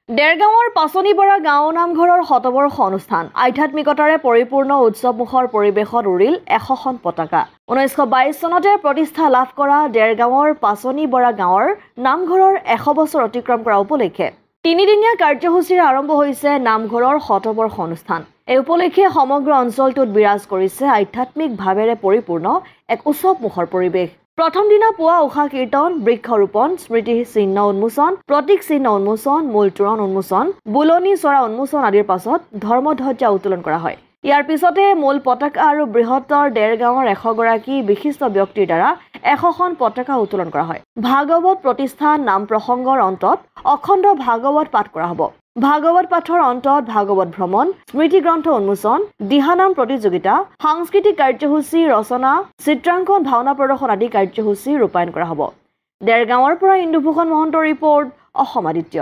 দেৰগাঁৱৰ পাচনিবৰা গাঁও নামঘৰৰ শতবৰ্ষ অনুষ্ঠান আধ্যাত্মিকতাৰে পৰিপূৰ্ণ উৎসৱমুখৰ পৰিৱেশত উৰিল 100খন পতাকা। 1922 চনতে প্ৰতিষ্ঠা লাভ কৰা দেৰগাঁৱৰ পাচনিবৰা গাঁৱৰ নামঘৰৰ 100 বছৰ অতিক্ৰম কৰা উপলক্ষে তিনিদিনীয়া কাৰ্যসূচীৰে আৰম্ভ হৈছে নামঘৰৰ শতবৰ্ষ অনুষ্ঠান। এই উপলক্ষে সমগ্ৰ অঞ্চলটোত বিৰাজ কৰিছে আধ্যাত্মিক ভাৱেৰে পৰিপূৰ্ণ এক উৎসৱমুখৰ পৰিৱেশ। প্ৰথম দিনা পুৱা উষা কীৰ্তন, বৃক্ষৰোপণ, স্মৃতি চিহ্ন উন্মোচন, প্ৰতীক চিহ্ন উন্মোচন, মূল তোৰণ উন্মোচন, বুলনি চৰা উন্মোচন আদিৰ পাছত ধৰ্মধ্বজা উত্তোলন কৰা হয়। ইয়াৰ পিছতে মূল পতাকা আৰু বৃহত্তৰ দেৰগাঁৱৰ 100 গৰাকী বিশিষ্ট ব্যক্তিৰ দ্বাৰা 100খন পতাকা উত্তোলন কৰা হয়। ভাগৱত প্ৰতিষ্ঠান নাম প্ৰসংগৰ অন্তত অখণ্ড ভাগৱত পাঠ কৰা হ'ব। ভাগৱত পাঠৰ অন্তত ভাগৱত ভ্ৰমণ, স্মৃতি গ্ৰন্থ উন্মোচন, দিহানাম প্ৰতিযোগিতা, সাংস্কৃতিক কাৰ্যসূচী ৰচনা, চিত্ৰাংকন, ভাওনা প্ৰদৰ্শন আদি কাৰ্যসূচী ৰূপায়ণ কৰা হ'ব। দেৰগাঁৱৰ পৰা ইন্দুভূষণ মহন্তৰ ৰিপৰ্ট, অসম আদিত্য।